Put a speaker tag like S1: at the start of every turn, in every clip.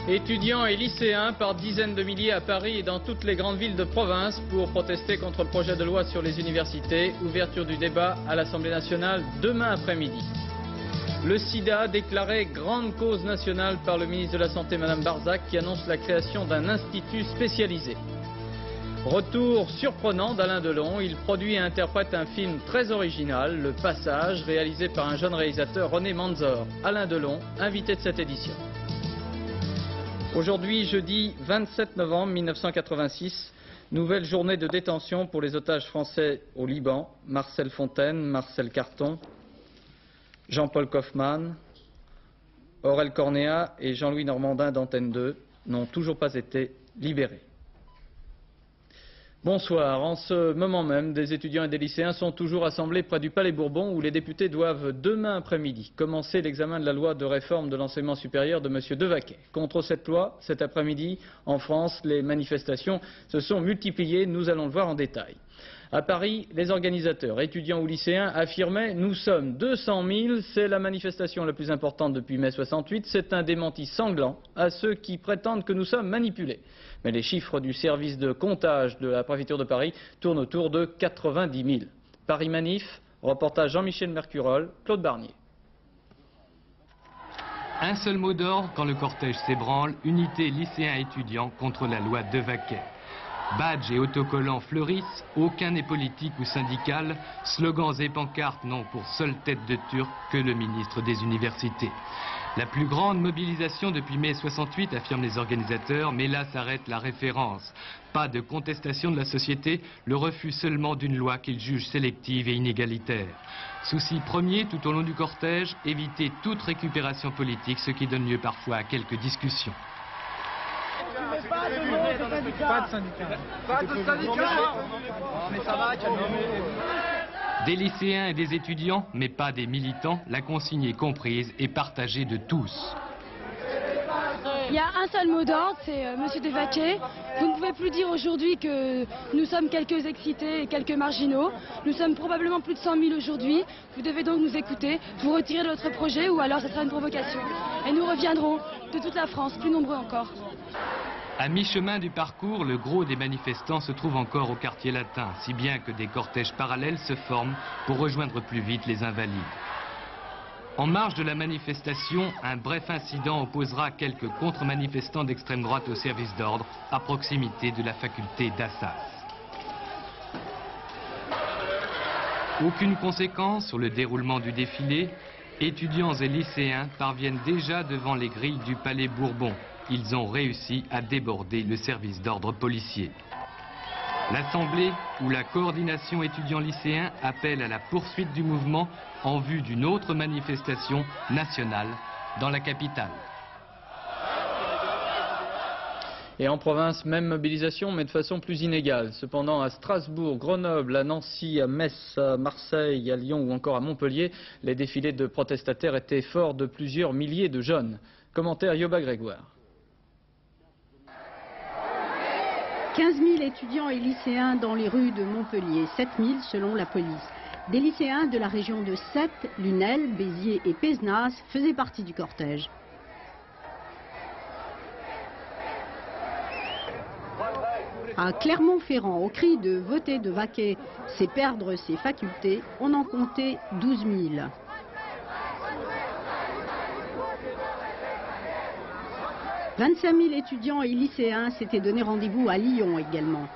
S1: Étudiants et lycéens par dizaines de milliers à Paris et dans toutes les grandes villes de province pour protester contre le projet de loi sur les universités. Ouverture du débat à l'Assemblée nationale demain après-midi. Le sida déclaré grande cause nationale par le ministre de la Santé, Mme Barzac, qui annonce la création d'un institut spécialisé. Retour surprenant d'Alain Delon. Il produit et interprète un film très original, Le Passage, réalisé par un jeune réalisateur, René Manzor. Alain Delon, invité de cette édition. Aujourd'hui, jeudi 27 novembre 1986, nouvelle journée de détention pour les otages français au Liban. Marcel Fontaine, Marcel Carton, Jean-Paul Kaufmann, Aurel Cornéa et Jean-Louis Normandin d'Antenne 2 n'ont toujours pas été libérés. Bonsoir. En ce moment même, des étudiants et des lycéens sont toujours assemblés près du Palais Bourbon où les députés doivent demain après-midi commencer l'examen de la loi de réforme de l'enseignement supérieur de M. Devaquet. Contre cette loi, cet après-midi, en France, les manifestations se sont multipliées. Nous allons le voir en détail. À Paris, les organisateurs, étudiants ou lycéens, affirmaient « Nous sommes 200 000, c'est la manifestation la plus importante depuis mai 68, c'est un démenti sanglant à ceux qui prétendent que nous sommes manipulés ». Mais les chiffres du service de comptage de la préfecture de Paris tournent autour de 90 000. Paris Manif, reportage Jean-Michel Mercurol, Claude Barnier.
S2: Un seul mot d'ordre quand le cortège s'ébranle, unité lycéens-étudiants contre la loi Devaquet. Badges et autocollants fleurissent, aucun n'est politique ou syndical, slogans et pancartes n'ont pour seule tête de turc que le ministre des Universités. La plus grande mobilisation depuis mai 68, affirment les organisateurs, mais là s'arrête la référence. Pas de contestation de la société, le refus seulement d'une loi qu'ils jugent sélective et inégalitaire. Souci premier tout au long du cortège, éviter toute récupération politique, ce qui donne lieu parfois à quelques discussions.
S3: Pas de syndicat. Pas de syndicat. Mais ça va, calmez-vous.
S2: Des lycéens et des étudiants, mais pas des militants, la consigne est comprise et partagée de tous.
S4: Il y a un seul mot d'ordre, c'est Monsieur Devaquet. Vous ne pouvez plus dire aujourd'hui que nous sommes quelques excités et quelques marginaux. Nous sommes probablement plus de 100 000 aujourd'hui. Vous devez donc nous écouter, vous retirer de notre projet ou alors ce sera une provocation. Et nous reviendrons de toute la France, plus nombreux encore.
S2: À mi-chemin du parcours, le gros des manifestants se trouve encore au quartier latin, si bien que des cortèges parallèles se forment pour rejoindre plus vite les invalides. En marge de la manifestation, un bref incident opposera quelques contre-manifestants d'extrême droite au service d'ordre à proximité de la faculté d'Assas. Aucune conséquence sur le déroulement du défilé, étudiants et lycéens parviennent déjà devant les grilles du Palais Bourbon. Ils ont réussi à déborder le service d'ordre policier. L'Assemblée ou la coordination étudiants-lycéens appelle à la poursuite du mouvement en vue d'une autre manifestation nationale dans la capitale.
S1: Et en province, même mobilisation, mais de façon plus inégale. Cependant, à Strasbourg, Grenoble, à Nancy, à Metz, à Marseille, à Lyon ou encore à Montpellier, les défilés de protestataires étaient forts de plusieurs milliers de jeunes. Commentaire Yoba Grégoire.
S5: 15 000 étudiants et lycéens dans les rues de Montpellier, 7 000 selon la police. Des lycéens de la région de Sète, Lunel, Béziers et Pézenas faisaient partie du cortège. À Clermont-Ferrand, au cri de « Voter Devaquet, c'est perdre ses facultés », on en comptait 12 000. « 25 000 étudiants et lycéens s'étaient donné rendez-vous à Lyon également. «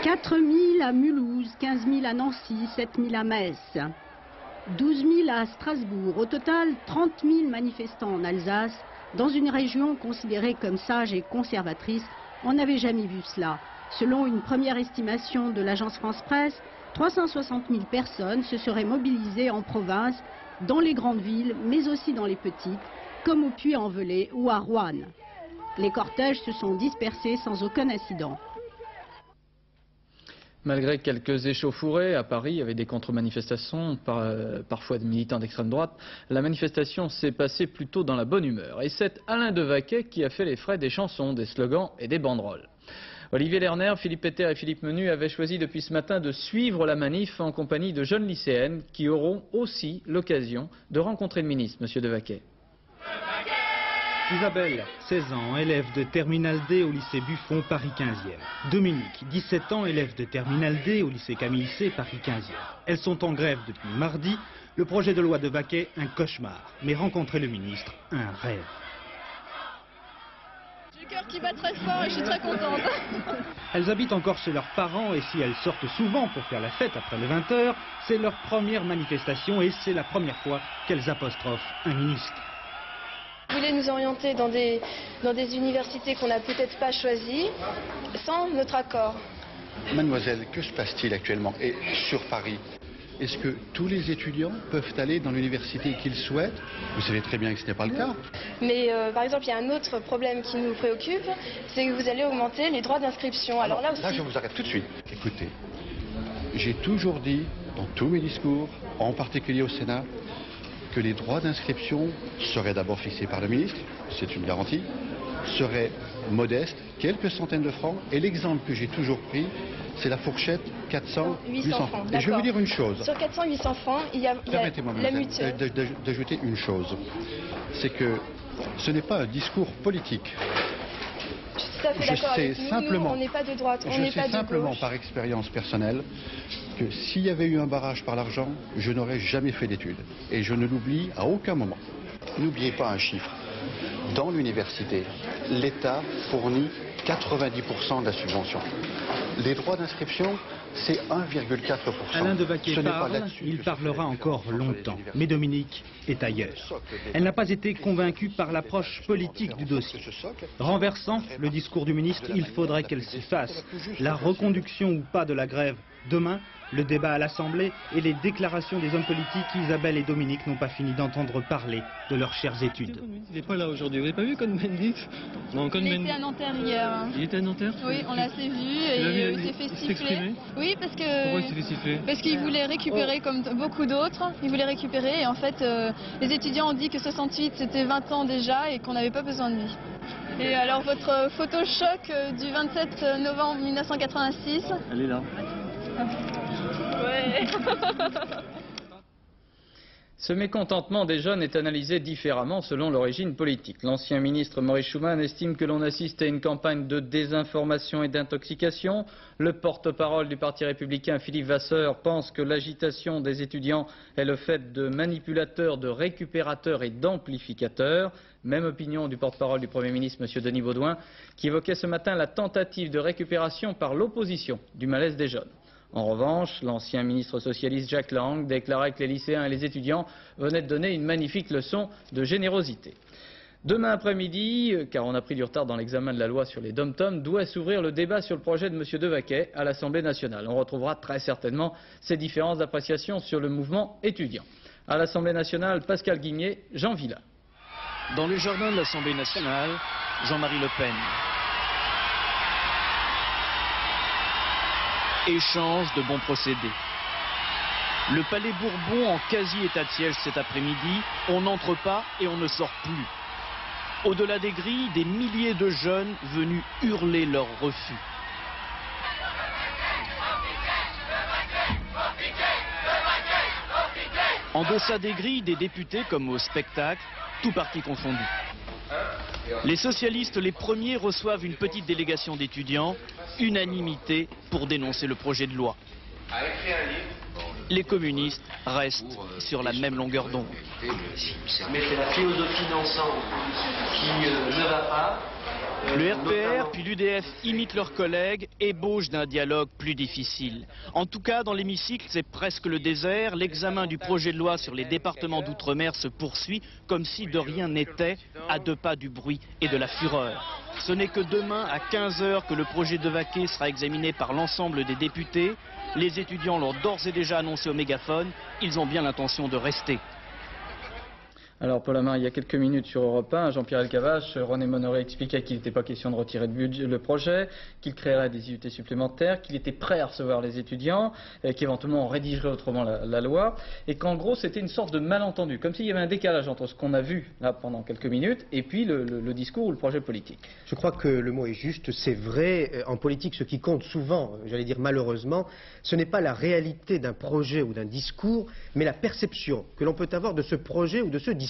S5: 4 000 à Mulhouse, 15 000 à Nancy, 7 000 à Metz, 12 000 à Strasbourg. Au total, 30 000 manifestants en Alsace, dans une région considérée comme sage et conservatrice. On n'avait jamais vu cela. Selon une première estimation de l'agence France-Presse, 360 000 personnes se seraient mobilisées en province, dans les grandes villes, mais aussi dans les petites, comme au Puy-en-Velay ou à Roanne. Les cortèges se sont dispersés sans aucun incident.
S1: Malgré quelques échauffourées à Paris avec des contre-manifestations, parfois des militants d'extrême droite, la manifestation s'est passée plutôt dans la bonne humeur. Et c'est Alain Devaquet qui a fait les frais des chansons, des slogans et des banderoles. Olivier Lerner, Philippe Peter et Philippe Menu avaient choisi depuis ce matin de suivre la manif en compagnie de jeunes lycéennes qui auront aussi l'occasion de rencontrer le ministre, M. Devaquet.
S6: Isabelle, 16 ans, élève de Terminale D au lycée Buffon, Paris 15e. Dominique, 17 ans, élève de Terminale D au lycée Camille C, Paris 15e. Elles sont en grève depuis mardi. Le projet de loi Devaquet, un cauchemar. Mais rencontrer le ministre, un rêve.
S7: J'ai le cœur qui bat très fort et je suis très contente.
S6: Elles habitent encore chez leurs parents et si elles sortent souvent pour faire la fête après le 20h, c'est leur première manifestation et c'est la première fois qu'elles apostrophent un ministre.
S7: Vous voulez nous orienter dans des universités qu'on n'a peut-être pas choisies sans notre accord.
S8: Mademoiselle, que se passe-t-il actuellement et sur Paris? Est-ce que tous les étudiants peuvent aller dans l'université qu'ils souhaitent? Vous savez très bien que ce n'est pas le cas.
S7: Mais par exemple, il y a un autre problème qui nous préoccupe, c'est que vous allez augmenter les droits d'inscription. Alors là aussi...
S8: Là, je vous arrête tout de suite. Écoutez, j'ai toujours dit, dans tous mes discours, en particulier au Sénat, que les droits d'inscription seraient d'abord fixés par le ministre, c'est une garantie, seraient modestes, quelques centaines de francs, et l'exemple que j'ai toujours pris, c'est la fourchette 400-800 francs. Et je vais vous dire une chose.
S7: Sur 400-800 francs, il y a la mutuelle.
S8: D'ajouter une chose, c'est que ce n'est pas un discours politique.
S7: Je suis tout à fait d'accord avec nous, on n'est pas de droite, on n'est pas de gauche.
S8: Je sais simplement par expérience personnelle que s'il y avait eu un barrage par l'argent, je n'aurais jamais fait d'études. Et je ne l'oublie à aucun moment. N'oubliez pas un chiffre. Dans l'université, l'État fournit 90% de la subvention. Les droits d'inscription, c'est 1,4%.
S6: Alain Devaquet parle, il parlera encore longtemps. Mais Dominique est ailleurs. Elle n'a pas été convaincue par l'approche politique du dossier. Renversant le discours du ministre, il faudrait qu'elle s'y fasse. La reconduction ou pas de la grève demain, le débat à l'Assemblée et les déclarations des hommes politiques, Isabelle et Dominique n'ont pas fini d'entendre parler de leurs chères études.
S9: Il n'est pas là aujourd'hui, vous n'avez pas vu Cohn-Bendit?
S7: Il était à Nanterre hier.
S9: Il était à Nanterre?
S7: Oui, on l'a assez vu et il s'est fait siffler. Oui, parce que...
S9: Pourquoi il s'est fait siffler?
S7: Parce qu'il voulait récupérer comme beaucoup d'autres, il voulait récupérer et en fait les étudiants ont dit que 68 c'était 20 ans déjà et qu'on n'avait pas besoin de lui. Et alors votre photo choc du 27 novembre 1986.
S9: Elle est là.
S7: Ouais.
S1: Ce mécontentement des jeunes est analysé différemment selon l'origine politique. L'ancien ministre Maurice Schumann estime que l'on assiste à une campagne de désinformation et d'intoxication. Le porte-parole du Parti républicain Philippe Vasseur pense que l'agitation des étudiants est le fait de manipulateurs, de récupérateurs et d'amplificateurs. Même opinion du porte-parole du Premier ministre, M. Denis Baudouin, qui évoquait ce matin la tentative de récupération par l'opposition du malaise des jeunes. En revanche, l'ancien ministre socialiste Jacques Lang déclarait que les lycéens et les étudiants venaient de donner une magnifique leçon de générosité. Demain après-midi, car on a pris du retard dans l'examen de la loi sur les dom-toms, doit s'ouvrir le débat sur le projet de M. Devaquet à l'Assemblée nationale. On retrouvera très certainement ces différences d'appréciation sur le mouvement étudiant. À l'Assemblée nationale, Pascal Guigné, Jean Villa.
S10: Dans le jardin de l'Assemblée nationale, Jean-Marie Le Pen. Échange de bons procédés. Le palais Bourbon en quasi-état de siège cet après-midi, on n'entre pas et on ne sort plus. Au-delà des grilles, des milliers de jeunes venus hurler leur refus. En deçà des grilles, des députés comme au spectacle, tout parti confondu. Les socialistes, les premiers, reçoivent une petite délégation d'étudiants, unanimité pour dénoncer le projet de loi. Les communistes restent sur la même longueur d'onde.
S11: Mais c'est la philosophie d'ensemble qui ne va pas.
S10: Le RPR puis l'UDF imitent leurs collègues, ébauchent d'un dialogue plus difficile. En tout cas, dans l'hémicycle, c'est presque le désert. L'examen du projet de loi sur les départements d'outre-mer se poursuit comme si de rien n'était, à deux pas du bruit et de la fureur. Ce n'est que demain à 15 h que le projet Devaquet sera examiné par l'ensemble des députés. Les étudiants l'ont d'ores et déjà annoncé au mégaphone. Ils ont bien l'intention de rester.
S1: Alors, Paul Amar, il y a quelques minutes sur Europe 1, Jean-Pierre Elkabbach, René Monoret expliquait qu'il n'était pas question de retirer le projet, qu'il créerait des IUT supplémentaires, qu'il était prêt à recevoir les étudiants, qu'éventuellement on rédigerait autrement la loi, et qu'en gros c'était une sorte de malentendu, comme s'il y avait un décalage entre ce qu'on a vu là pendant quelques minutes et puis le discours ou le projet politique.
S12: Je crois que le mot est juste, c'est vrai. En politique, ce qui compte souvent, j'allais dire malheureusement, ce n'est pas la réalité d'un projet ou d'un discours, mais la perception que l'on peut avoir de ce projet ou de ce discours.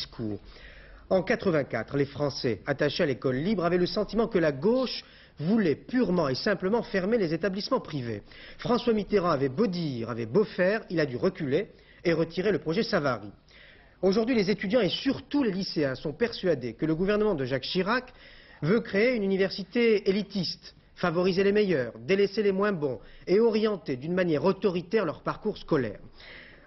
S12: En 1984, les Français attachés à l'école libre avaient le sentiment que la gauche voulait purement et simplement fermer les établissements privés. François Mitterrand avait beau dire, avait beau faire, il a dû reculer et retirer le projet Savary. Aujourd'hui, les étudiants et surtout les lycéens sont persuadés que le gouvernement de Jacques Chirac veut créer une université élitiste, favoriser les meilleurs, délaisser les moins bons et orienter d'une manière autoritaire leur parcours scolaire.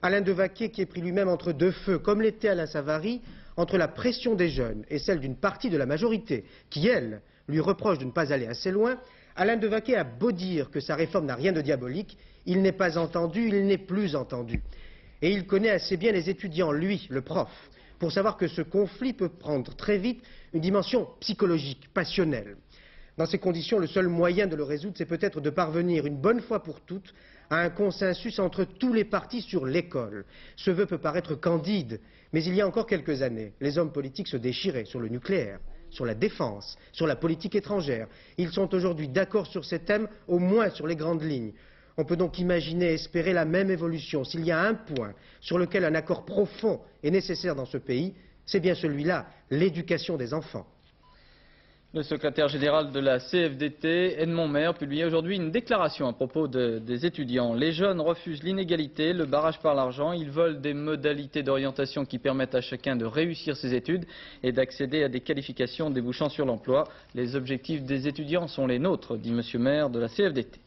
S12: Alain Devaquet, qui est pris lui-même entre deux feux, comme l'était Alain Savary, entre la pression des jeunes et celle d'une partie de la majorité, qui, elle, lui reproche de ne pas aller assez loin, Alain Devaquet a beau dire que sa réforme n'a rien de diabolique, il n'est pas entendu, il n'est plus entendu. Et il connaît assez bien les étudiants, lui, le prof, pour savoir que ce conflit peut prendre très vite une dimension psychologique, passionnelle. Dans ces conditions, le seul moyen de le résoudre, c'est peut-être de parvenir une bonne fois pour toutes à un consensus entre tous les partis sur l'école. Ce vœu peut paraître candide, mais il y a encore quelques années, les hommes politiques se déchiraient sur le nucléaire, sur la défense, sur la politique étrangère. Ils sont aujourd'hui d'accord sur ces thèmes, au moins sur les grandes lignes. On peut donc imaginer et espérer la même évolution. S'il y a un point sur lequel un accord profond est nécessaire dans ce pays, c'est bien celui-là, l'éducation des enfants.
S1: Le secrétaire général de la CFDT, Edmond Maire, publiait aujourd'hui une déclaration à propos des étudiants. Les jeunes refusent l'inégalité, le barrage par l'argent. Ils veulent des modalités d'orientation qui permettent à chacun de réussir ses études et d'accéder à des qualifications débouchant sur l'emploi. Les objectifs des étudiants sont les nôtres, dit M. Maire de la CFDT.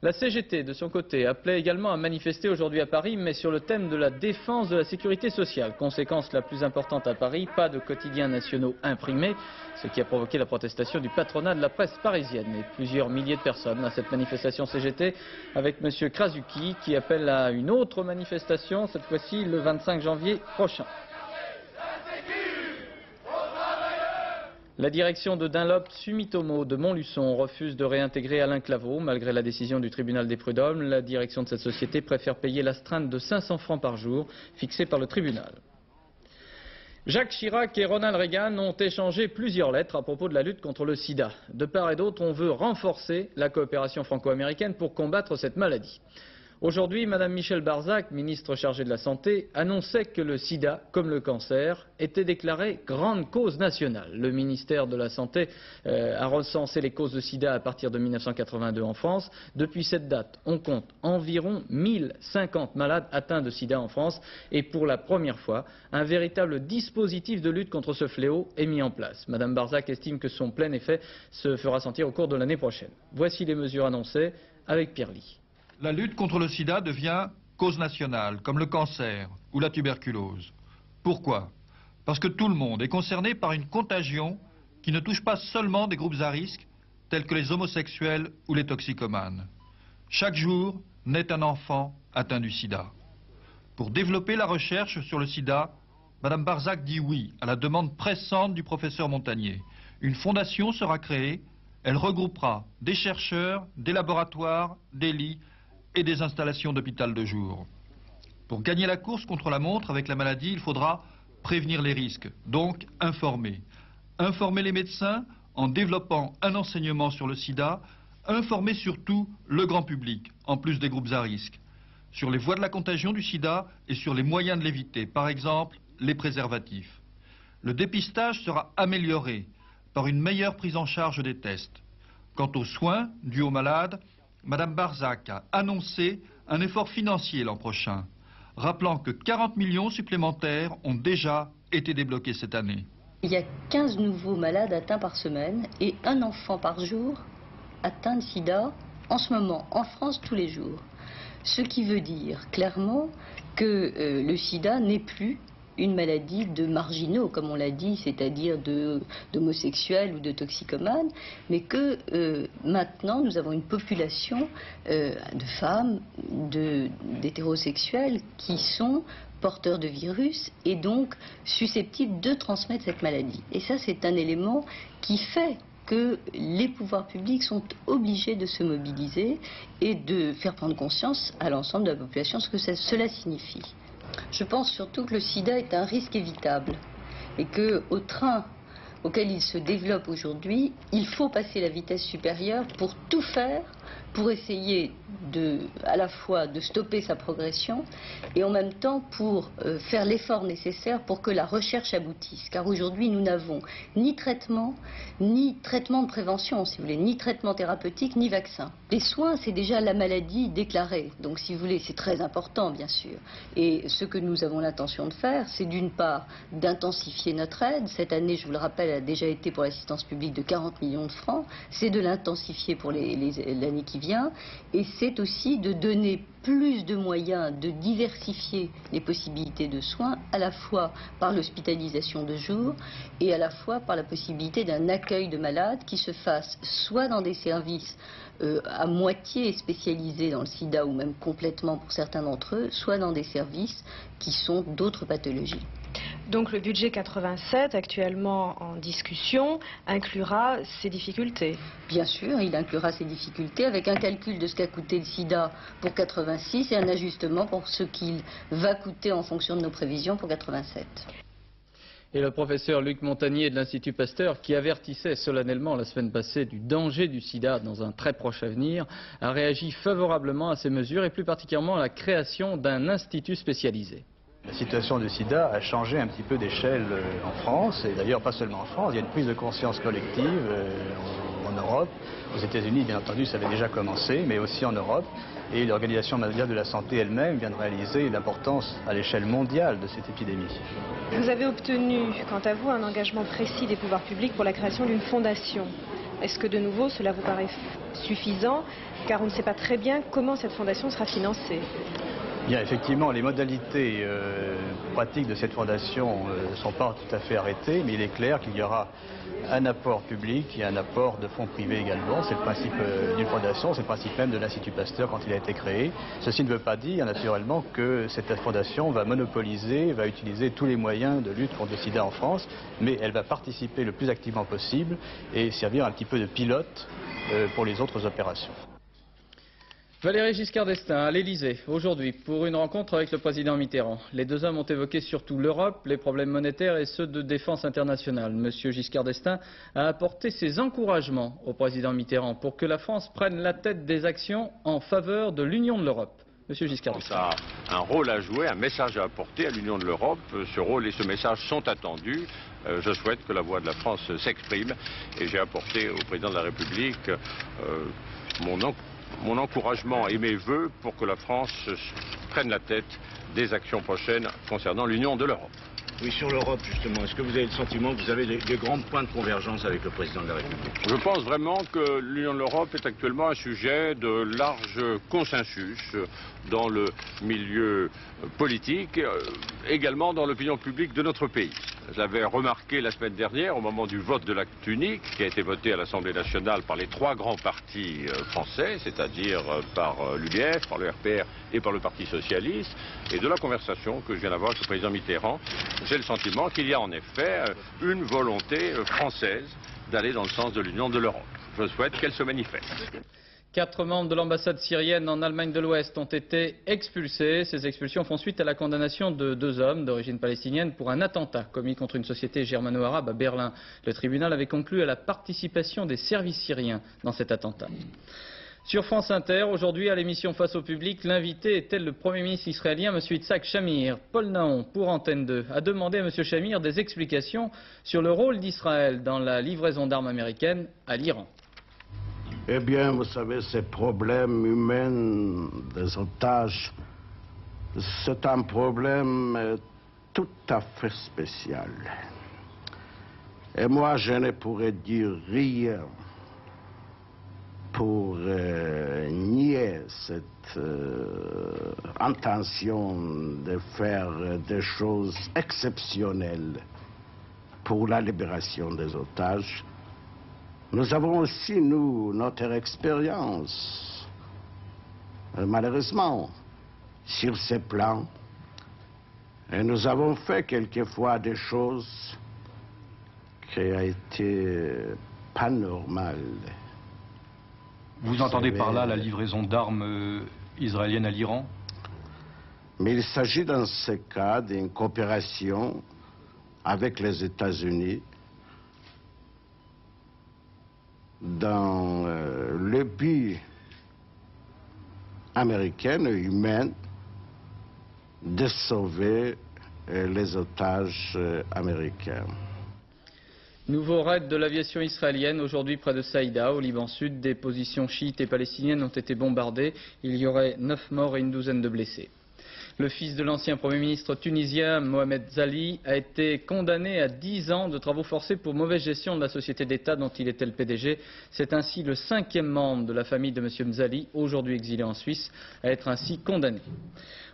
S1: La CGT, de son côté, appelait également à manifester aujourd'hui à Paris, mais sur le thème de la défense de la sécurité sociale. Conséquence la plus importante à Paris, pas de quotidiens nationaux imprimés, ce qui a provoqué la protestation du patronat de la presse parisienne et plusieurs milliers de personnes à cette manifestation CGT, avec M. Krasuki qui appelle à une autre manifestation, cette fois-ci le 25 janvier prochain. La direction de Dunlop Sumitomo de Montluçon refuse de réintégrer Alain Claveau. Malgré la décision du tribunal des prud'hommes, la direction de cette société préfère payer l'astreinte de 500 francs par jour fixée par le tribunal. Jacques Chirac et Ronald Reagan ont échangé plusieurs lettres à propos de la lutte contre le sida. De part et d'autre, on veut renforcer la coopération franco-américaine pour combattre cette maladie. Aujourd'hui, Mme Michèle Barzac, ministre chargée de la Santé, annonçait que le sida, comme le cancer, était déclaré grande cause nationale. Le ministère de la Santé a recensé les causes de sida à partir de 1982 en France. Depuis cette date, on compte environ 1050 malades atteints de sida en France. Et pour la première fois, un véritable dispositif de lutte contre ce fléau est mis en place. Mme Barzac estime que son plein effet se fera sentir au cours de l'année prochaine. Voici les mesures annoncées avec Pierre Ly.
S13: La lutte contre le sida devient cause nationale, comme le cancer ou la tuberculose. Pourquoi? Parce que tout le monde est concerné par une contagion qui ne touche pas seulement des groupes à risque, tels que les homosexuels ou les toxicomanes. Chaque jour naît un enfant atteint du sida. Pour développer la recherche sur le sida, Mme Barzac dit oui à la demande pressante du professeur Montagnier. Une fondation sera créée, elle regroupera des chercheurs, des laboratoires, des lits, et des installations d'hôpital de jour. Pour gagner la course contre la montre avec la maladie, il faudra prévenir les risques, donc informer. Informer les médecins en développant un enseignement sur le sida, informer surtout le grand public, en plus des groupes à risque, sur les voies de la contagion du sida et sur les moyens de l'éviter, par exemple les préservatifs. Le dépistage sera amélioré par une meilleure prise en charge des tests. Quant aux soins dus aux malades, Mme Barzac a annoncé un effort financier l'an prochain, rappelant que 40 millions supplémentaires ont déjà été débloqués cette année.
S14: Il y a 15 nouveaux malades atteints par semaine et un enfant par jour atteint de sida en ce moment en France tous les jours. Ce qui veut dire clairement que le sida n'est plus une maladie de marginaux, comme on l'a dit, c'est-à-dire d'homosexuels ou de toxicomanes, mais que maintenant nous avons une population de femmes, d'hétérosexuels qui sont porteurs de virus et donc susceptibles de transmettre cette maladie. Et ça, c'est un élément qui fait que les pouvoirs publics sont obligés de se mobiliser et de faire prendre conscience à l'ensemble de la population ce que cela signifie. Je pense surtout que le sida est un risque évitable et qu'au train auquel il se développe aujourd'hui, il faut passer la vitesse supérieure pour tout faire, pour essayer à la fois de stopper sa progression et en même temps pour faire l'effort nécessaire pour que la recherche aboutisse. Car aujourd'hui, nous n'avons ni traitement de prévention, si vous voulez, ni traitement thérapeutique, ni vaccin. Les soins, c'est déjà la maladie déclarée. Donc, si vous voulez, c'est très important, bien sûr. Et ce que nous avons l'intention de faire, c'est d'une part d'intensifier notre aide. Cette année, je vous le rappelle, a déjà été pour l'assistance publique de 40 millions de francs. C'est de l'intensifier pour l'année qui vient. Et c'est aussi de donner plus de moyens, de diversifier les possibilités de soins, à la fois par l'hospitalisation de jour et à la fois par la possibilité d'un accueil de malades qui se fasse soit dans des services à moitié spécialisés dans le sida ou même complètement pour certains d'entre eux, soit dans des services qui sont d'autres pathologies.
S15: Donc le budget 87, actuellement en discussion, inclura ces difficultés?
S14: Bien sûr, il inclura ces difficultés avec un calcul de ce qu'a coûté le sida pour 86 et un ajustement pour ce qu'il va coûter en fonction de nos prévisions pour 87.
S1: Et le professeur Luc Montagnier de l'Institut Pasteur, qui avertissait solennellement la semaine passée du danger du sida dans un très proche avenir, a réagi favorablement à ces mesures et plus particulièrement à la création d'un institut spécialisé.
S16: La situation du sida a changé un petit peu d'échelle en France, et d'ailleurs pas seulement en France, il y a une prise de conscience collective en Europe. Aux États-Unis, bien entendu, ça avait déjà commencé, mais aussi en Europe. Et l'Organisation mondiale de la santé elle-même vient de réaliser l'importance à l'échelle mondiale de cette épidémie.
S15: Vous avez obtenu, quant à vous, un engagement précis des pouvoirs publics pour la création d'une fondation. Est-ce que de nouveau cela vous paraît suffisant? Car on ne sait pas très bien comment cette fondation sera financée.
S16: Bien, effectivement, les modalités pratiques de cette fondation ne sont pas tout à fait arrêtées, mais il est clair qu'il y aura un apport public et un apport de fonds privés également. C'est le principe d'une fondation, c'est le principe même de l'Institut Pasteur quand il a été créé. Ceci ne veut pas dire, naturellement, que cette fondation va monopoliser, va utiliser tous les moyens de lutte contre le sida en France, mais elle va participer le plus activement possible et servir un petit peu de pilote pour les autres opérations.
S1: Valéry Giscard d'Estaing à l'Elysée aujourd'hui pour une rencontre avec le président Mitterrand. Les deux hommes ont évoqué surtout l'Europe, les problèmes monétaires et ceux de défense internationale. Monsieur Giscard d'Estaing a apporté ses encouragements au président Mitterrand pour que la France prenne la tête des actions en faveur de l'union de l'Europe. Monsieur Giscard d'Estaing.
S17: Ça a un rôle à jouer, un message à apporter à l'Union de l'Europe. Ce rôle et ce message sont attendus. Je souhaite que la voix de la France s'exprime et j'ai apporté au président de la République mon encouragement et mes vœux pour que la France prenne la tête des actions prochaines concernant l'union de l'Europe.
S18: Oui, sur l'Europe, justement, est-ce que vous avez le sentiment que vous avez des grands points de convergence avec le président de la République?
S17: Je pense vraiment que l'union de l'Europe est actuellement un sujet de large consensus dans le milieu politique, également dans l'opinion publique de notre pays. Je l'avais remarqué la semaine dernière au moment du vote de l'acte unique qui a été voté à l'Assemblée nationale par les trois grands partis français, c'est-à-dire par l'UDF, par le RPR et par le Parti socialiste, et de la conversation que je viens d'avoir avec le président Mitterrand. J'ai le sentiment qu'il y a en effet une volonté française d'aller dans le sens de l'union de l'Europe. Je souhaite qu'elle se manifeste.
S1: 4 membres de l'ambassade syrienne en Allemagne de l'Ouest ont été expulsés. Ces expulsions font suite à la condamnation de 2 hommes d'origine palestinienne pour un attentat commis contre une société germano-arabe à Berlin. Le tribunal avait conclu à la participation des services syriens dans cet attentat. Sur France Inter, aujourd'hui à l'émission Face au public, l'invité était le Premier ministre israélien, M. Yitzhak Shamir. Paul Nahon, pour Antenne 2, a demandé à M. Shamir des explications sur le rôle d'Israël dans la livraison d'armes américaines à l'Iran.
S19: Eh bien, vous savez, ces problèmes humains des otages, c'est un problème tout à fait spécial. Et moi, je ne pourrais dire rien pour nier cette intention de faire des choses exceptionnelles pour la libération des otages. Nous avons aussi, nous, notre expérience. Malheureusement, sur ces plans, Et nous avons fait quelquefois des choses qui ont été pas normales.
S20: Vous entendez par là la livraison d'armes israéliennes à l'Iran?
S19: Mais il s'agit dans ce cas d'une coopération avec les États-Unis dans le but américain et humain de sauver les otages américains.
S1: Nouveau raid de l'aviation israélienne, aujourd'hui près de Saïda, au Liban Sud. Des positions chiites et palestiniennes ont été bombardées. Il y aurait 9 morts et une douzaine de blessés. Le fils de l'ancien Premier ministre tunisien, Mohamed Zali, a été condamné à 10 ans de travaux forcés pour mauvaise gestion de la société d'État dont il était le PDG. C'est ainsi le 5e membre de la famille de M. Mzali, aujourd'hui exilé en Suisse, à être ainsi condamné.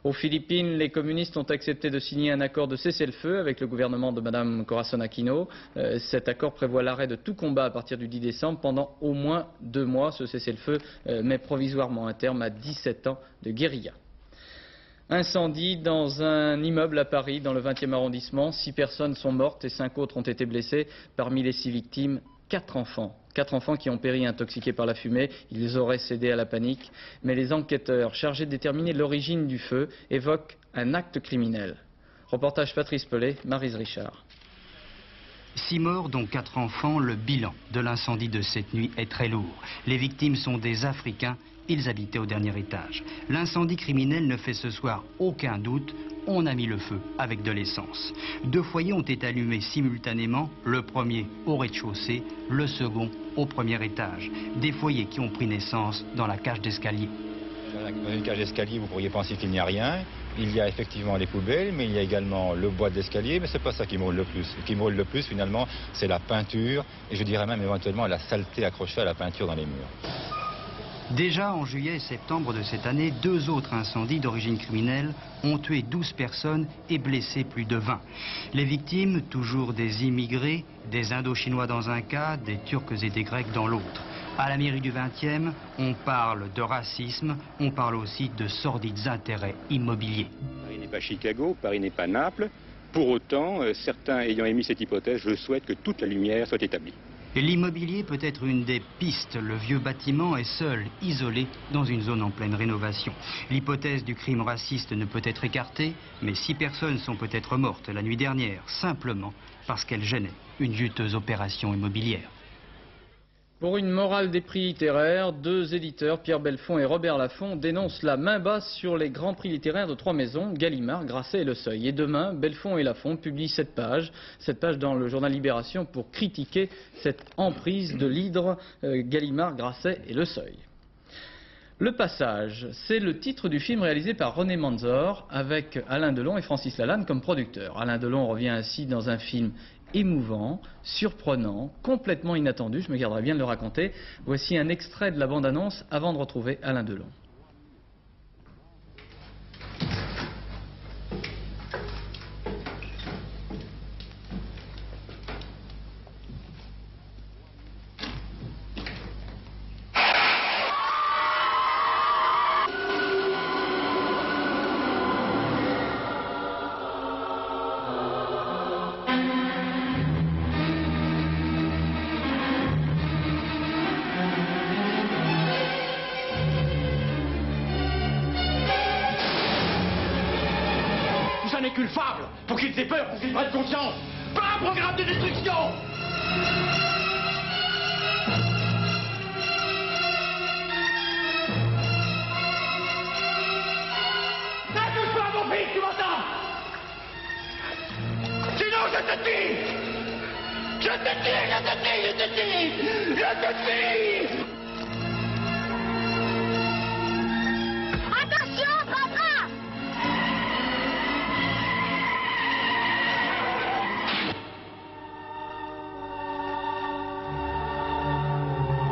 S1: Aux Philippines, les communistes ont accepté de signer un accord de cessez-le-feu avec le gouvernement de Mme Corazon Aquino. Cet accord prévoit l'arrêt de tout combat à partir du 10 décembre pendant au moins 2 mois. Ce cessez-le-feu met provisoirement un terme à 17 ans de guérilla. Incendie dans un immeuble à Paris, dans le 20e arrondissement. 6 personnes sont mortes et 5 autres ont été blessées. Parmi les 6 victimes, 4 enfants. 4 enfants qui ont péri intoxiqués par la fumée. Ils auraient cédé à la panique. Mais les enquêteurs chargés de déterminer l'origine du feu évoquent un acte criminel. Reportage Patrice Pellet, Maryse Richard.
S21: 6 morts, dont 4 enfants. Le bilan de l'incendie de cette nuit est très lourd. Les victimes sont des Africains. Ils habitaient au dernier étage. L'incendie criminel ne fait ce soir aucun doute. On a mis le feu avec de l'essence. 2 foyers ont été allumés simultanément. Le premier au rez-de-chaussée, le second au premier étage. Des foyers qui ont pris naissance dans la cage d'escalier.
S22: Dans une cage d'escalier, vous pourriez penser qu'il n'y a rien. Il y a effectivement les poubelles, mais il y a également le bois d'escalier, mais c'est pas ça qui brûle le plus. Ce qui brûle le plus, finalement, c'est la peinture, et je dirais même éventuellement la saleté accrochée à la peinture dans les murs.
S21: Déjà en juillet et septembre de cette année, 2 autres incendies d'origine criminelle ont tué 12 personnes et blessé plus de 20. Les victimes, toujours des immigrés, des Indochinois dans un cas, des Turcs et des Grecs dans l'autre. À la mairie du 20e, on parle de racisme, on parle aussi de sordides intérêts immobiliers.
S23: Paris n'est pas Chicago, Paris n'est pas Naples. Pour autant, certains ayant émis cette hypothèse, je souhaite que toute la lumière soit établie.
S21: L'immobilier peut être une des pistes. Le vieux bâtiment est seul, isolé, dans une zone en pleine rénovation. L'hypothèse du crime raciste ne peut être écartée, mais 6 personnes sont peut-être mortes la nuit dernière, simplement parce qu'elles gênaient une juteuse opération immobilière.
S1: Pour une morale des prix littéraires, 2 éditeurs, Pierre Belfond et Robert Laffont, dénoncent la main basse sur les grands prix littéraires de 3 maisons, Gallimard, Grasset et Le Seuil. Et demain, Belfond et Laffont publient cette page dans le journal Libération pour critiquer cette emprise de l'hydre Gallimard, Grasset et Le Seuil. Le Passage, c'est le titre du film réalisé par René Manzor avec Alain Delon et Francis Lalanne comme producteurs. Alain Delon revient ainsi dans un film émouvant, surprenant, complètement inattendu, je me garderai bien de le raconter. Voici un extrait de la bande-annonce avant de retrouver Alain Delon.
S3: Ça n'est qu'une fable, pour qu'ils aient peur, pour qu'ils prennent conscience. Pas un programme de destruction. Ne touche pas à mon fils, tu m'entends? Sinon je te tue. Je te tue, je te tue, je te tue. Je te tue.
S24: Attention, papa!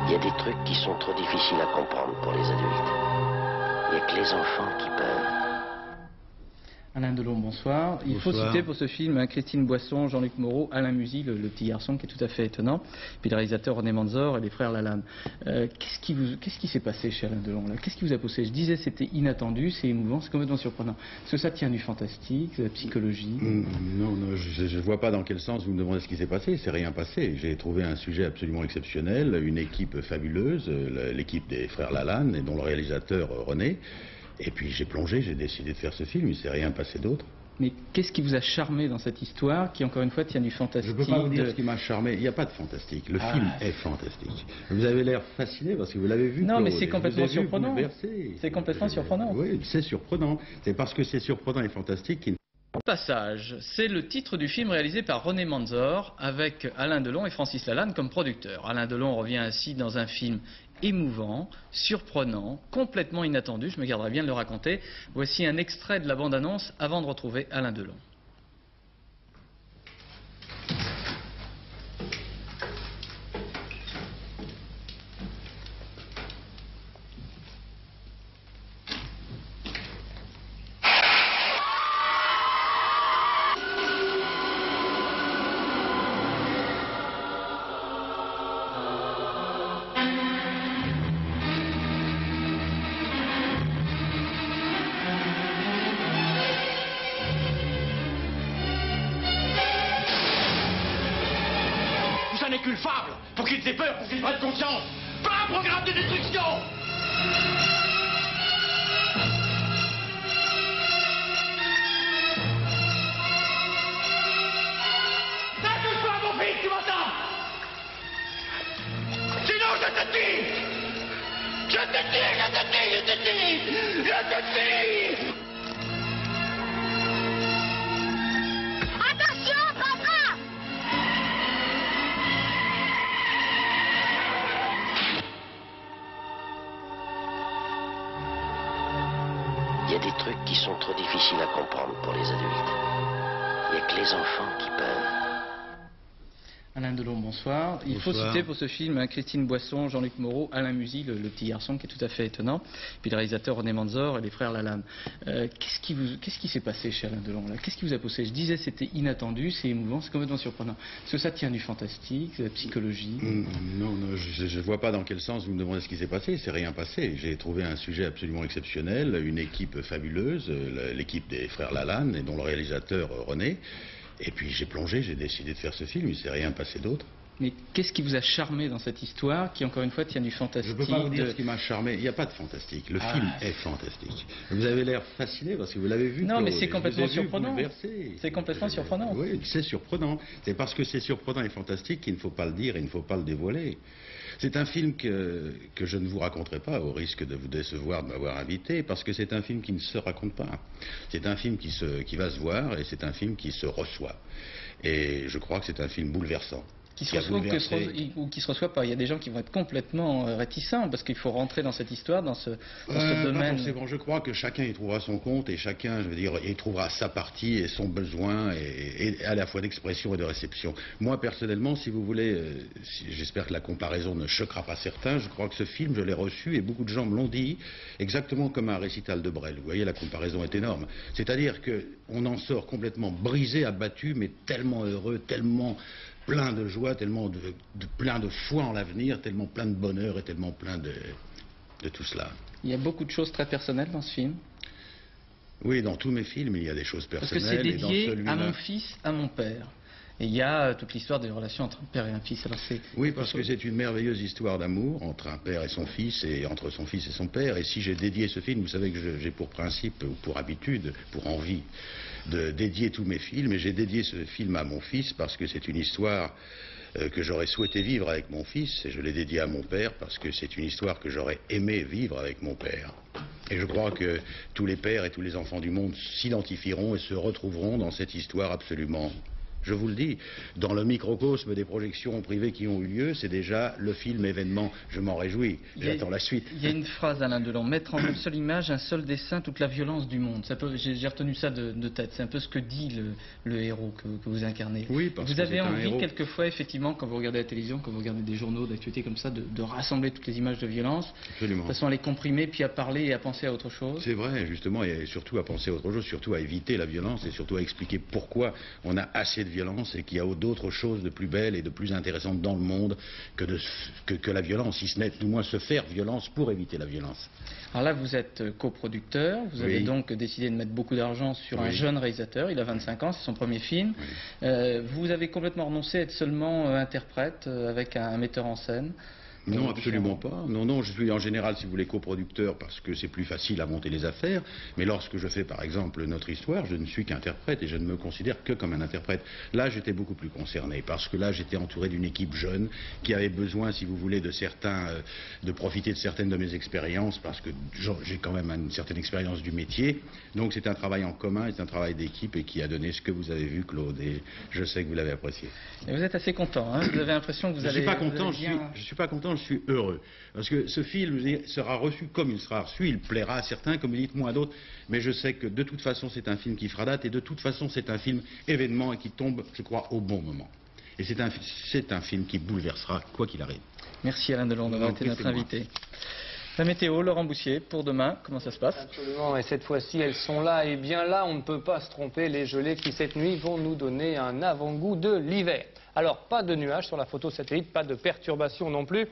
S25: Il y a des trucs qui sont trop difficiles à comprendre pour les adultes. Il n'y a que les enfants qui peuvent.
S1: Alain Delon, bonsoir. Il faut citer pour ce film Christine Boisson, Jean-Luc Moreau, Alain Musy, le petit garçon qui est tout à fait étonnant, puis le réalisateur René Manzor et les frères Lalanne. Qu'est-ce qui s'est passé chez Alain Delon là? Qu'est-ce qui vous a poussé? Je disais c'était inattendu, c'est émouvant, c'est complètement surprenant. Est-ce que ça tient du fantastique, de la psychologie?
S2: Non, je ne vois pas dans quel sens vous me demandez ce qui s'est passé. C'est rien passé. J'ai trouvé un sujet absolument exceptionnel, une équipe fabuleuse, l'équipe des frères Lalanne et dont le réalisateur René. Et puis j'ai plongé, j'ai décidé de faire ce film, il ne s'est rien passé d'autre.
S1: Mais qu'est-ce qui vous a charmé dans cette histoire qui, encore une fois, tient du fantastique?
S2: Je ne peux pas vous dire ce qui m'a charmé, il n'y a pas de fantastique. Le film est fantastique. Vous avez l'air fasciné parce que vous l'avez vu.
S1: Non, mais c'est complètement surprenant.
S2: C'est
S1: complètement surprenant.
S2: Oui, c'est surprenant. C'est parce que c'est surprenant et fantastique qu'il...
S1: Passage, c'est le titre du film réalisé par René Manzor avec Alain Delon et Francis Lalanne comme producteurs. Alain Delon revient ainsi dans un film émouvant, surprenant, complètement inattendu, je me garderai bien de le raconter. Voici un extrait de la bande-annonce avant de retrouver Alain Delon.
S3: Ça n'est qu'une fable, pour qu'ils aient peur, pour qu'ils prennent conscience. Pas un programme de destruction. Ça touche pas à mon fils, tu m'entends? Sinon je te tire. Je te tire, je te tire, je te tire. Je te tire.
S4: Attention, papa!
S25: Il y a des trucs qui sont trop difficiles à comprendre pour les adultes. Il n'y a que les enfants qui peuvent.
S1: Alain Delon, bonsoir. Il faut citer pour ce film Christine Boisson, Jean-Luc Moreau, Alain Musy, le petit garçon qui est tout à fait étonnant, puis le réalisateur René Manzor et les frères Lalanne. Qu'est-ce qui s'est passé chez Alain Delon là? Qu'est-ce qui vous a poussé? Je disais c'était inattendu, c'est émouvant, c'est complètement surprenant. Est-ce que ça tient du fantastique, de la psychologie?
S2: Non, je ne vois pas dans quel sens vous me demandez ce qui s'est passé. C'est rien passé. J'ai trouvé un sujet absolument exceptionnel, une équipe fabuleuse, l'équipe des frères Lalanne et dont le réalisateur René. Et puis j'ai plongé, j'ai décidé de faire ce film, il ne s'est rien passé d'autre.
S1: Mais qu'est-ce qui vous a charmé dans cette histoire qui, encore une fois, tient du fantastique?
S2: Je ne peux pas vous dire ce qui m'a charmé, il n'y a pas de fantastique. Le film est fantastique. Vous avez l'air fasciné parce que vous l'avez vu.
S1: Non, mais c'est complètement surprenant.
S2: C'est
S1: complètement surprenant.
S2: Oui, c'est surprenant. C'est parce que c'est surprenant et fantastique qu'il ne faut pas le dire et il ne faut pas le dévoiler. C'est un film que je ne vous raconterai pas, au risque de vous décevoir de m'avoir invité, parce que c'est un film qui ne se raconte pas. C'est un film qui va se voir et c'est un film qui se reçoit. Et je crois que c'est un film bouleversant.
S1: Qui se reçoit ou qui se reçoit pas. Il y a des gens qui vont être complètement réticents parce qu'il faut rentrer dans cette histoire, dans ce domaine.
S2: C'est bon, je crois que chacun y trouvera son compte et chacun, je veux dire, y trouvera sa partie et son besoin et à la fois d'expression et de réception. Moi, personnellement, si vous voulez, j'espère que la comparaison ne choquera pas certains, je crois que ce film, je l'ai reçu et beaucoup de gens me l'ont dit, exactement comme un récital de Brel. Vous voyez, la comparaison est énorme. C'est-à-dire qu'on en sort complètement brisé, abattu, mais tellement heureux, tellement plein de joie, tellement plein de foi en l'avenir, tellement plein de bonheur et tellement plein de tout cela.
S1: Il y a beaucoup de choses très personnelles dans ce film.
S2: Oui, dans tous mes films, il y a des choses personnelles.
S1: Parce que c'est dédié à mon fils, à mon père. Et il y a toute l'histoire des relations entre un père et un fils. Alors
S2: oui, parce que c'est une merveilleuse histoire d'amour entre un père et son fils, et entre son fils et son père. Et si j'ai dédié ce film, vous savez que j'ai pour principe, ou pour habitude, pour envie, de dédier tous mes films. Et j'ai dédié ce film à mon fils parce que c'est une histoire que j'aurais souhaité vivre avec mon fils. Et je l'ai dédié à mon père parce que c'est une histoire que j'aurais aimé vivre avec mon père. Et je crois que tous les pères et tous les enfants du monde s'identifieront et se retrouveront dans cette histoire absolument Je vous le dis, dans le microcosme des projections privées qui ont eu lieu, c'est déjà le film événement. Je m'en réjouis. J'attends la suite.
S1: Il y a une phrase, Alain Delon, mettre en une seule image, un seul dessin, toute la violence du monde. J'ai retenu ça de tête. C'est un peu ce que dit le héros que vous incarnez.
S2: Oui, parce
S1: vous
S2: que
S1: avez
S2: c'est un
S1: envie,
S2: héros.
S1: quelquefois, effectivement, quand vous regardez la télévision, quand vous regardez des journaux d'actualité comme ça, de rassembler toutes les images de violence,
S2: Absolument.
S1: de façon à les comprimer, puis à parler et à penser à autre chose.
S2: C'est vrai, justement, et surtout à penser à autre chose, surtout à éviter la violence et surtout à expliquer pourquoi on a assez de violence et qu'il y a d'autres choses de plus belles et de plus intéressantes dans le monde que la violence, si ce n'est du moins se faire violence pour éviter la violence.
S1: Alors là, vous êtes coproducteur, vous avez donc décidé de mettre beaucoup d'argent sur un jeune réalisateur, il a 25 ans, c'est son premier film. Vous avez complètement renoncé à être seulement interprète avec un metteur en scène.
S2: Non, absolument pas. Non, je suis en général, si vous voulez, coproducteur parce que c'est plus facile à monter les affaires. Mais lorsque je fais, par exemple, Notre Histoire, je ne suis qu'interprète et je ne me considère que comme un interprète. Là, j'étais beaucoup plus concerné parce que là, j'étais entouré d'une équipe jeune qui avait besoin, si vous voulez, de profiter de certaines de mes expériences parce que j'ai quand même une certaine expérience du métier. Donc, c'est un travail en commun, c'est un travail d'équipe et qui a donné ce que vous avez vu, Claude. Et je sais que vous l'avez apprécié.
S1: Et vous êtes assez content, hein? Vous avez l'impression que vous allez...
S2: Je suis pas content, je suis heureux. Parce que ce film sera reçu comme il sera reçu, il plaira à certains, comme vous dites, moins à d'autres, mais je sais que de toute façon c'est un film qui fera date et de toute façon c'est un film événement et qui tombe, je crois, au bon moment. Et c'est un film qui bouleversera quoi qu'il arrive.
S1: Merci Alain Delon d'avoir été notre invité. La météo, Laurent Boussier, pour demain, comment ça se passe?
S4: Absolument, et cette fois-ci, elles sont là, et bien là, on ne peut pas se tromper, les gelées qui cette nuit vont nous donner un avant-goût de l'hiver. Alors, pas de nuages sur la photo satellite, pas de perturbations non plus,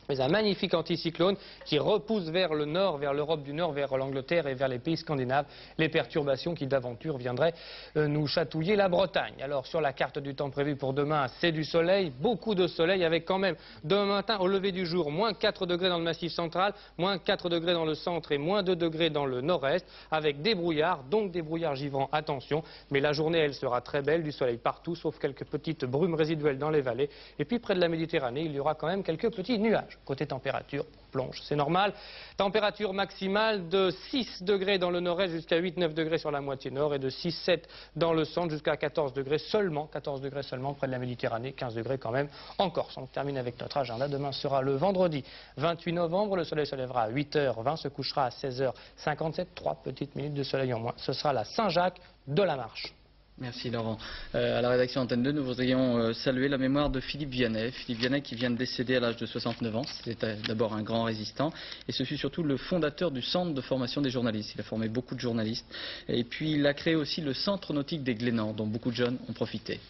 S4: mais un magnifique anticyclone qui repousse vers le nord, vers l'Europe du Nord, vers l'Angleterre et vers les pays scandinaves, les perturbations qui d'aventure viendraient nous chatouiller la Bretagne. Alors sur la carte du temps prévu pour demain, c'est du soleil, beaucoup de soleil avec quand même demain matin au lever du jour, moins 4 degrés dans le massif central, moins 4 degrés dans le centre et moins 2 degrés dans le nord-est, avec des brouillards, donc des brouillards givrants, attention, mais la journée elle sera très belle, du soleil partout, sauf quelques petites brumes résiduelles dans les vallées, et puis près de la Méditerranée, il y aura quand même quelques petits nuages. Côté température, plonge, c'est normal. Température maximale de 6 degrés dans le nord-est jusqu'à 8-9 degrés sur la moitié nord et de 6-7 dans le centre jusqu'à 14 degrés seulement près de la Méditerranée, 15 degrés quand même en Corse. On termine avec notre agenda. Demain sera le vendredi 28 novembre. Le soleil se lèvera à 8h20, se couchera à 16h57. 3 petites minutes de soleil en moins. Ce sera la Saint-Jacques de la Marche.
S1: Merci Laurent. À la rédaction Antenne 2, nous voudrions saluer la mémoire de Philippe Vianney. Philippe Vianney qui vient de décéder à l'âge de 69 ans. C'était d'abord un grand résistant et ce fut surtout le fondateur du centre de formation des journalistes. Il a formé beaucoup de journalistes et puis il a créé aussi le centre nautique des Glénans dont beaucoup de jeunes ont profité.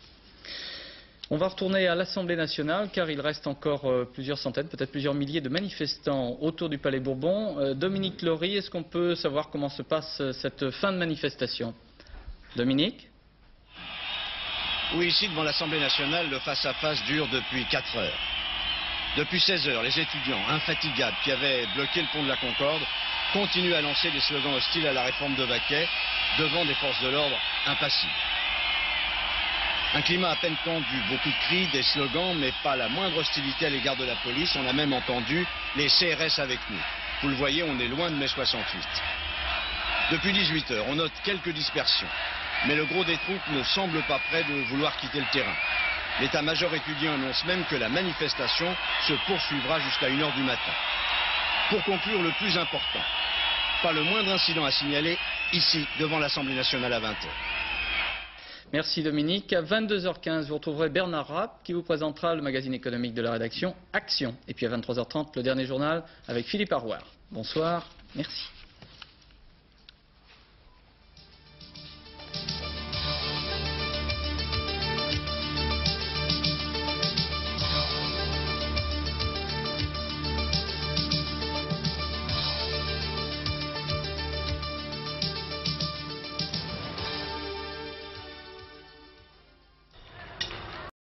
S1: On va retourner à l'Assemblée nationale car il reste encore plusieurs centaines, peut-être plusieurs milliers de manifestants autour du Palais Bourbon. Dominique Laurie, est-ce qu'on peut savoir comment se passe cette fin de manifestation? Dominique?
S5: Oui, ici, devant l'Assemblée nationale, le face-à-face dure depuis 4 heures. Depuis 16 heures, les étudiants, infatigables, qui avaient bloqué le pont de la Concorde, continuent à lancer des slogans hostiles à la réforme de Baquet, devant des forces de l'ordre impassibles. Un climat à peine tendu, beaucoup de cris, des slogans, mais pas la moindre hostilité à l'égard de la police. On a même entendu les CRS avec nous. Vous le voyez, on est loin de mai 68. Depuis 18 heures, on note quelques dispersions. Mais le gros des troupes ne semble pas prêt de vouloir quitter le terrain. L'état-major étudiant annonce même que la manifestation se poursuivra jusqu'à 1h du matin. Pour conclure, le plus important, pas le moindre incident à signaler ici, devant l'Assemblée nationale à 20h.
S1: Merci Dominique. À 22h15, vous retrouverez Bernard Rapp qui vous présentera le magazine économique de la rédaction Action. Et puis à 23h30, le dernier journal avec Philippe Arrouard. Bonsoir, merci.